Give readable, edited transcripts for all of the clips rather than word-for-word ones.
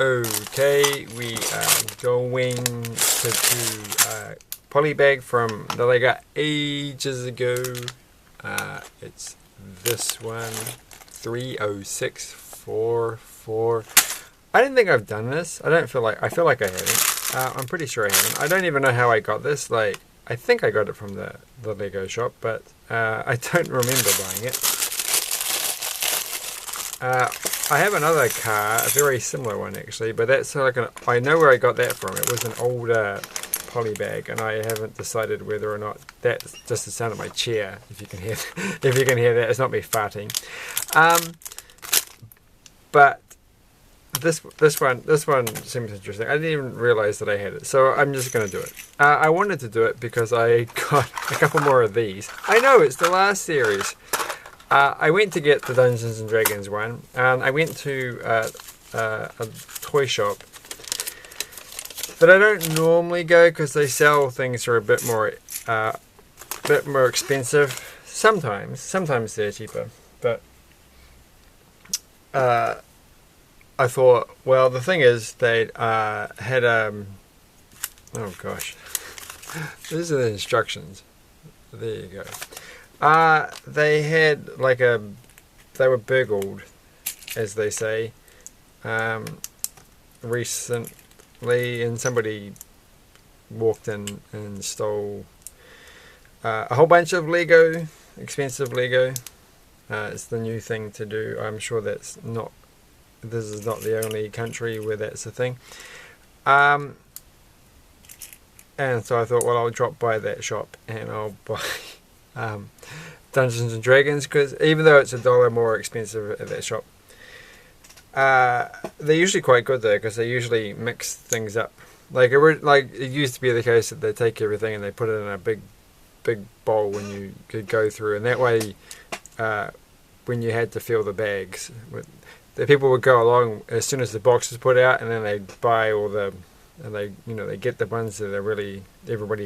Okay, we are going to do polybag from that I got ages ago. It's this one, 30644. I didn't think I've done this. I feel like I haven't. I'm pretty sure I haven't. I don't even know how I got this. Like, I think I got it from the Lego shop, but I don't remember buying it. I have another car, a very similar one actually, but that's like I know where I got that from. It was an older polybag, and I haven't decided whether or not that's just the sound of my chair. If you can hear, if you can hear that, it's not me farting. But this one seems interesting. I didn't even realize that I had it, so I'm just going to do it. I wanted to do it because I got a couple more of these. I know it's the last series. I went to get the Dungeons and Dragons one, and I went to a toy shop that I don't normally go because they sell things for a bit more expensive. Sometimes they're cheaper, but I thought, well, the thing is they had oh gosh, these are the instructions. There you go. They had they were burgled, as they say, recently, and somebody walked in and stole a whole bunch of Lego, expensive Lego. It's the new thing to do. I'm sure this is not the only country where that's a thing. And so I thought, well, I'll drop by that shop and I'll buy Dungeons and Dragons, because even though it's $1 more expensive at that shop, they're usually quite good though, because they usually mix things up. Like it used to be the case that they take everything and they put it in a big bowl when you could go through, and that way, when you had to fill the bags, the people would go along as soon as the box is put out, and then they buy all the. And they get the ones that everybody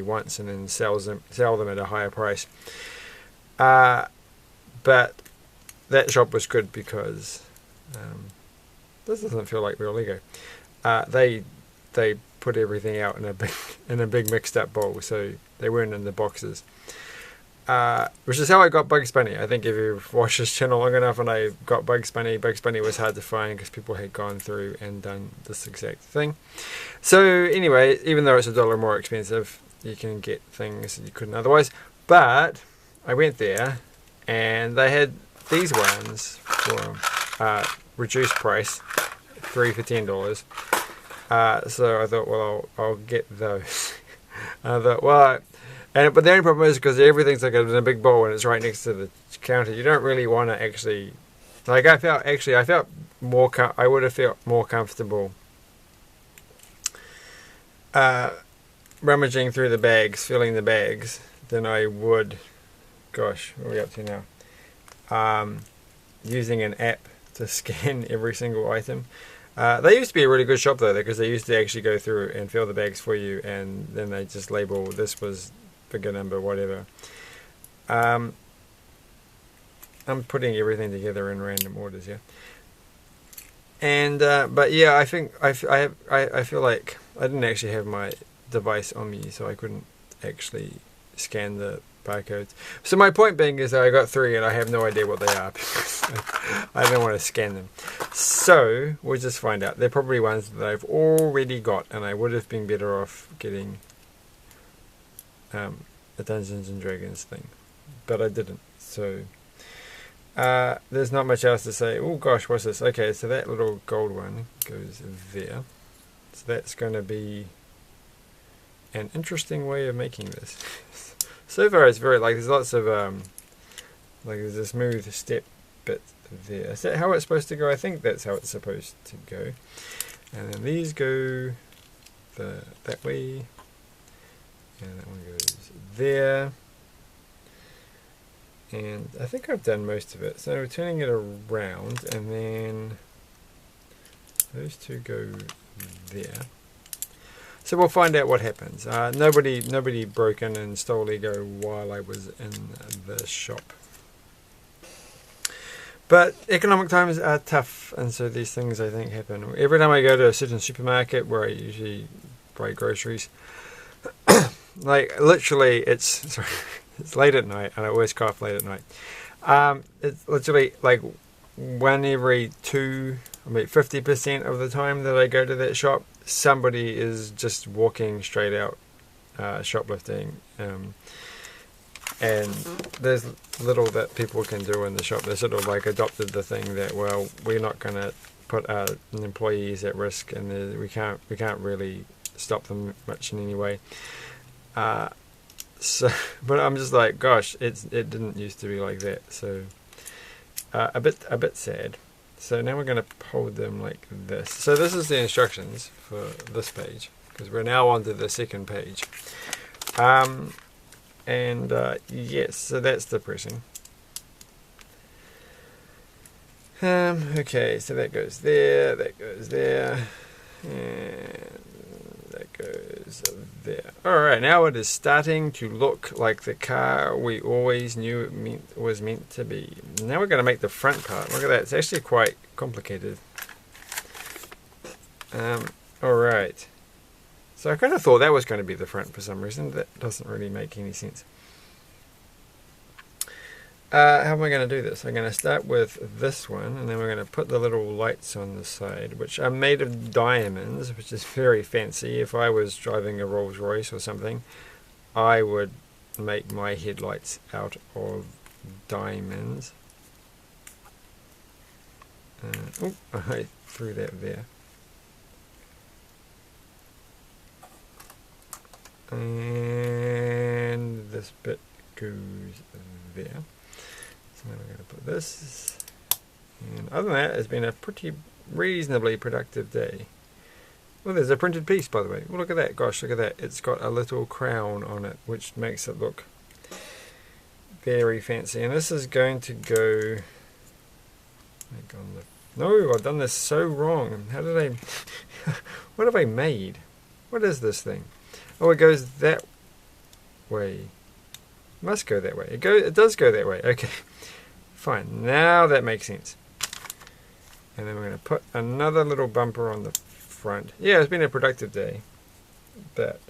wants, and then sell them at a higher price. But that shop was good because this doesn't feel like real Lego. They put everything out in a big mixed up bowl, so they weren't in the boxes. Which is how I got Bugs Bunny. I think if you've watched this channel long enough, and I got Bugs Bunny was hard to find because people had gone through and done this exact thing. So anyway, even though it's $1 more expensive, you can get things that you couldn't otherwise. But I went there, and they had these ones for reduced price, 3 for $10. So I thought, well, I'll get those. I thought, well. But the only problem is because everything's like in a big bowl and it's right next to the counter. You don't really want to actually, like I would have felt more comfortable rummaging through the bags, filling the bags, than I would. Gosh, what are we up to now? Using an app to scan every single item. They used to be a really good shop though, because they used to actually go through and fill the bags for you, and then they just label this was bigger number, whatever. I'm putting everything together in random orders, yeah. And but yeah, I think I feel like I didn't actually have my device on me, so I couldn't actually scan the barcodes. So my point being is that I got 3 and I have no idea what they are because I don't want to scan them. So we'll just find out. They're probably ones that I've already got, and I would have been better off getting a Dungeons and Dragons thing, but I didn't. So there's not much else to say. Oh gosh, what's this? Okay, so that little gold one goes there. So that's going to be an interesting way of making this. So far it's very, like, there's lots of like there's a smooth step bit there. Is that how it's supposed to go? I think that's how it's supposed to go. And then these go that way, and that one goes there. And I think I've done most of it. So we're turning it around, and then those two go there. So we'll find out what happens. Nobody broke in and stole Lego while I was in the shop. But economic times are tough, and so these things I think happen. Every time I go to a certain supermarket where I usually buy groceries, like literally it's late at night, and I always cough late at night. It's literally like 1 every 2, I mean 50% of the time that I go to that shop, somebody is just walking straight out, shoplifting. And there's little that people can do in the shop. They sort of like adopted the thing that, well, we're not going to put our employees at risk, and we can't really stop them much in any way. So, but I'm just like, gosh, it didn't used to be like that. So a bit sad. So now we're going to hold them like this. So this is the instructions for this page, because we're now onto the second page. And yes, so that's the pressing. Okay, so that goes there, that goes there, and that goes there. Alright, now it is starting to look like the car we always knew it was meant to be. Now we're going to make the front part. Look at that, it's actually quite complicated. Alright. So I kind of thought that was going to be the front for some reason. That doesn't really make any sense. How am I going to do this? I'm going to start with this one, and then we're going to put the little lights on the side, which are made of diamonds, which is very fancy. If I was driving a Rolls Royce or something, I would make my headlights out of diamonds. Oh, I threw that there. And this bit goes there. So now we're going to put this. And other than that, it's been a pretty reasonably productive day. Well, there's a printed piece, by the way. Well, look at that. Gosh, look at that. It's got a little crown on it, which makes it look very fancy. And this is going to go... No, I've done this so wrong. How did I... What have I made? What is this thing? Oh, it goes that way. It must go that way. It does go that way. Okay. Fine. Now that makes sense. And then we're going to put another little bumper on the front. Yeah, it's been a productive day. But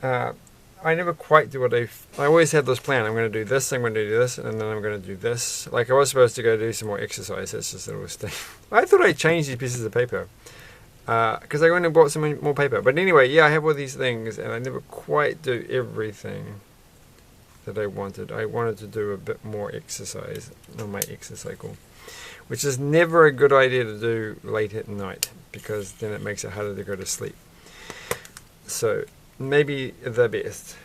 I never quite do what I always had this plan. I'm going to do this, I'm going to do this, and then I'm going to do this. Like I was supposed to go do some more exercise. That's just a little thing. I thought I changed these pieces of paper. Because I went and bought some more paper. But anyway, yeah, I have all these things, and I never quite do everything that I wanted. I wanted to do a bit more exercise on my exercycle, which is never a good idea to do late at night, because then it makes it harder to go to sleep. So, maybe the best.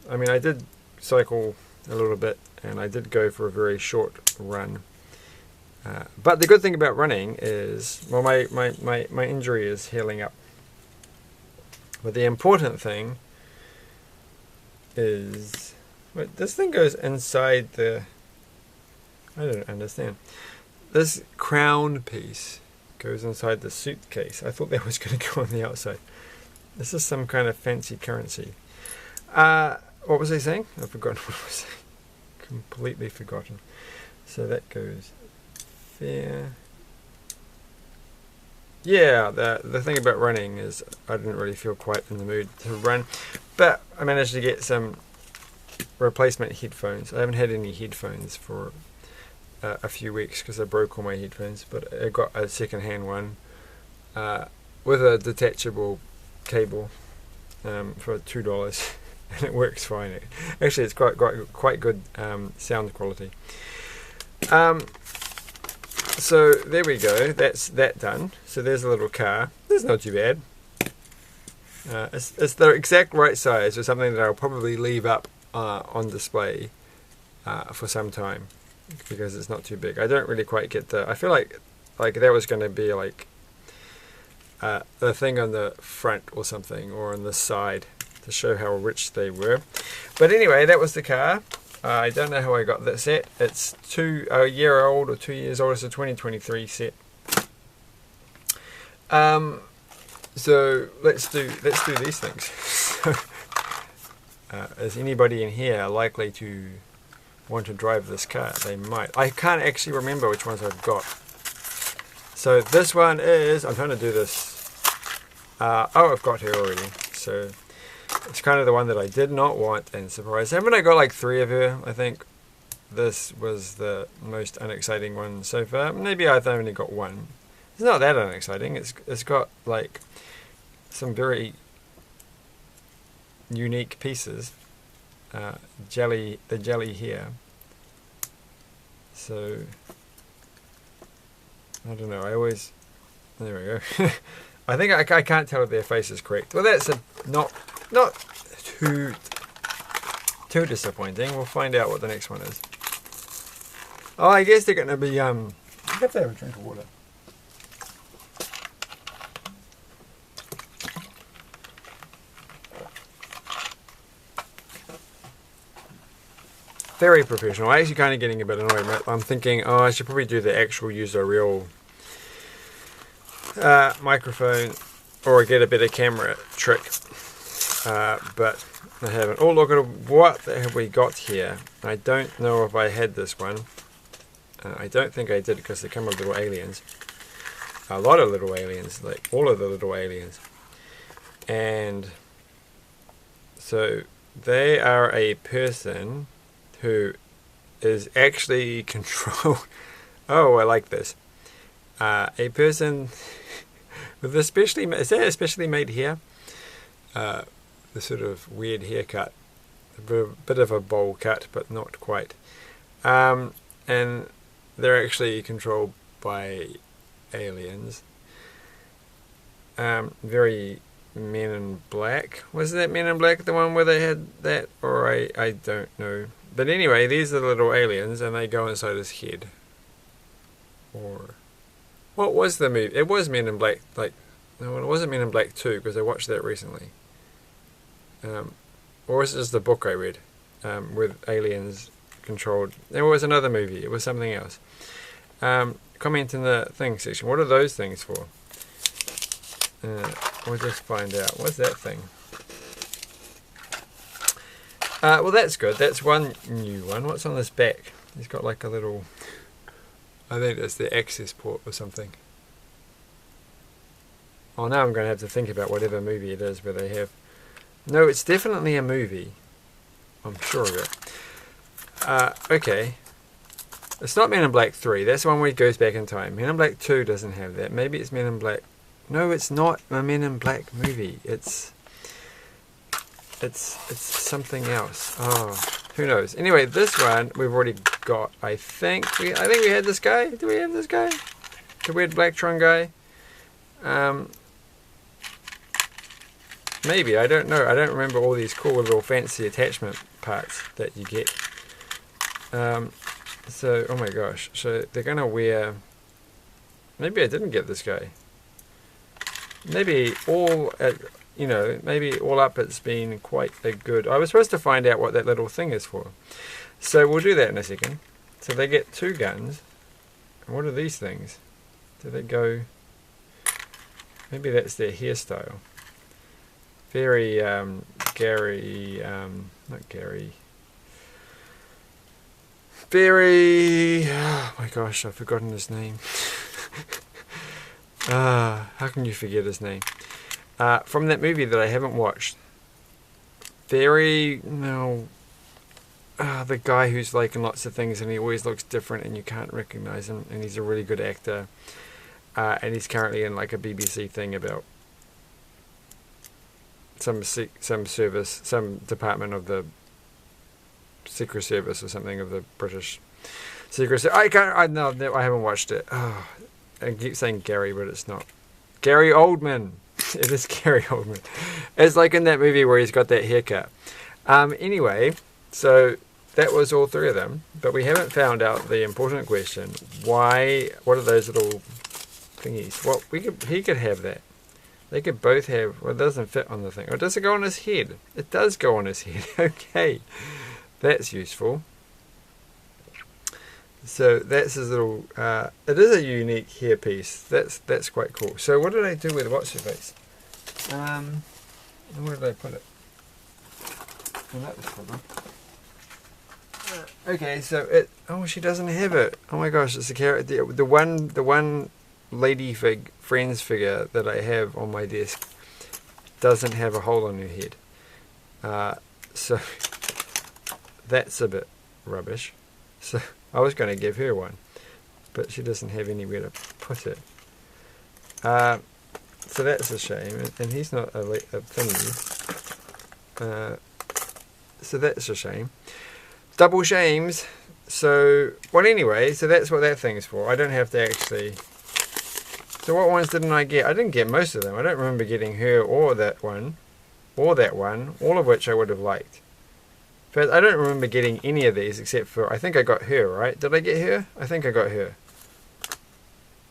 I mean, I did cycle a little bit, and I did go for a very short run. But the good thing about running is, well, my injury is healing up. But the important thing is, wait, this thing goes inside the, I don't understand. This crown piece goes inside the suitcase. I thought that was going to go on the outside. This is some kind of fancy currency. What was I saying? I've forgotten what I was saying. Completely forgotten. So that goes there. Yeah, the thing about running is I didn't really feel quite in the mood to run, but I managed to get some replacement headphones. I haven't had any headphones for a few weeks because I broke all my headphones, but I got a second-hand one with a detachable cable for $2, and it works fine. Actually, it's quite good sound quality. So there we go. That's that done. So there's a little car. That's not too bad. It's the exact right size for something that I'll probably leave up on display for some time, because it's not too big. I don't really quite get the... I feel like that was going to be like the thing on the front or something, or on the side, to show how rich they were. But anyway, that was the car. I don't know how I got that set. It's a year old or 2 years old. It's a 2023 set. So let's do these things. Is anybody in here likely to want to drive this car, they might. I can't actually remember which ones I've got. So this one is, I'm trying to do this. Oh, I've got her already. So it's kind of the one that I did not want and surprised. Haven't I got like 3 of her? I think this was the most unexciting one so far. Maybe I've only got 1. It's not that unexciting. It's got like some very unique pieces. The jelly here. So I don't know. There we go. I think I can't tell if their face is correct. Well, that's not too disappointing. We'll find out what the next one is. Oh, I guess they're going to be. You have to have a drink of water. Very professional. I'm actually kind of getting a bit annoyed. I'm thinking, oh, I should probably do the actual use a real microphone or get a better camera trick. But I haven't. Oh, look at what have we got here. I don't know if I had this one. I don't think I did because they come with little aliens. A lot of little aliens, like all of the little aliens. And so they are a person who is actually controlled. Oh, I like this. A person with is that especially made hair? The sort of weird haircut, a bit of a bowl cut, but not quite. And they're actually controlled by aliens. Very Men in Black. Was that Men in Black the one where they had that? Or I don't know. But anyway, these are the little aliens, and they go inside his head. Or what was the movie? It was Men in Black. No, it wasn't Men in Black 2 because I watched that recently. Or was it just the book I read with aliens controlled? There was another movie. It was something else. Comment in the thing section. What are those things for? We'll just find out. What's that thing? Well, that's good. That's one new one. What's on this back? He's got like a little... I think it's the access port or something. Oh, now I'm going to have to think about whatever movie it is where they have... No, it's definitely a movie. I'm sure of it. Okay. It's not Men in Black 3. That's the one where he goes back in time. Men in Black 2 doesn't have that. Maybe it's Men in Black... No, it's not a Men in Black movie. It's something else. Oh, who knows? Anyway, this one we've already got. I think we had this guy. Do we have this guy? The weird Blacktron guy. Maybe, I don't know. I don't remember all these cool little fancy attachment parts that you get. So, oh my gosh. So they're gonna wear... Maybe I didn't get this guy. Maybe all, maybe all up it's been quite a good... I was supposed to find out what that little thing is for. So we'll do that in a second. So they get 2 guns. And what are these things? Do they go... Maybe that's their hairstyle. Very, Gary... not Gary... Very... Oh my gosh, I've forgotten his name. How can you forget his name? From that movie that I haven't watched. The guy who's like in lots of things and he always looks different and you can't recognize him, and he's a really good actor. And he's currently in like a BBC thing about some service, some department of the Secret Service or something of the British Secret Service. I haven't watched it. Oh, I keep saying Gary, but it's not. Gary Oldman. It is Gary Oldman. It's like in that movie where he's got that haircut. Anyway, so that was all 3 of them, but we haven't found out the important question. Why? What are those little thingies? Well, he could have that. They could both have... Well, it doesn't fit on the thing. Or does it go on his head? It does go on his head. Okay. That's useful. So that's his little... it is a unique hairpiece. That's quite cool. So what did I do with what's her face? Where did I put it? Well, that was clever. Okay, so it. Oh, she doesn't have it. Oh my gosh, it's a character. The one lady friends figure that I have on my desk doesn't have a hole on her head. So that's a bit rubbish. So I was going to give her one, but she doesn't have anywhere to put it. So that's a shame, and he's not a thingy. So that's a shame. Double shames. So, well, anyway, so that's what that thing's for. I don't have to actually... So what ones didn't I get? I didn't get most of them. I don't remember getting her or that one, all of which I would have liked. But I don't remember getting any of these except for, I think I got her, right? Did I get her? I think I got her.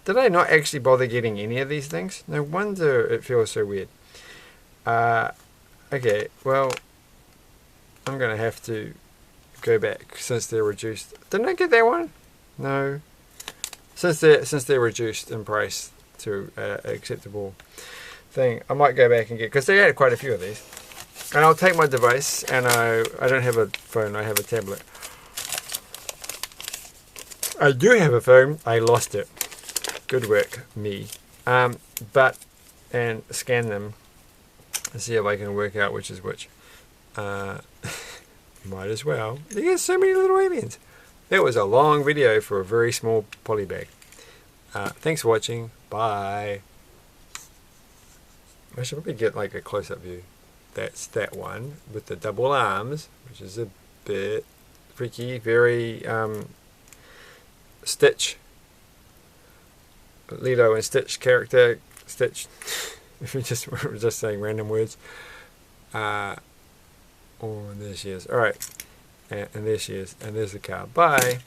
Did I not actually bother getting any of these things? No wonder it feels so weird. Okay, well, I'm going to have to go back since they're reduced. Didn't I get that one? No. Since they're reduced in price to an acceptable thing, I might go back and get, because they had quite a few of these. And I'll take my device, and I don't have a phone, I have a tablet. I do have a phone, I lost it. Good work, me. And scan them and see if I can work out which is which. Might as well. There's so many little aliens. That was a long video for a very small polybag. Thanks for watching. Bye. I should probably get like a close-up view. That's that one with the double arms, which is a bit freaky. Very Stitch. Lilo and Stitch character. Stitch. If we're just saying random words. Oh, and there she is. Alright. And there she is. And there's the car. Bye.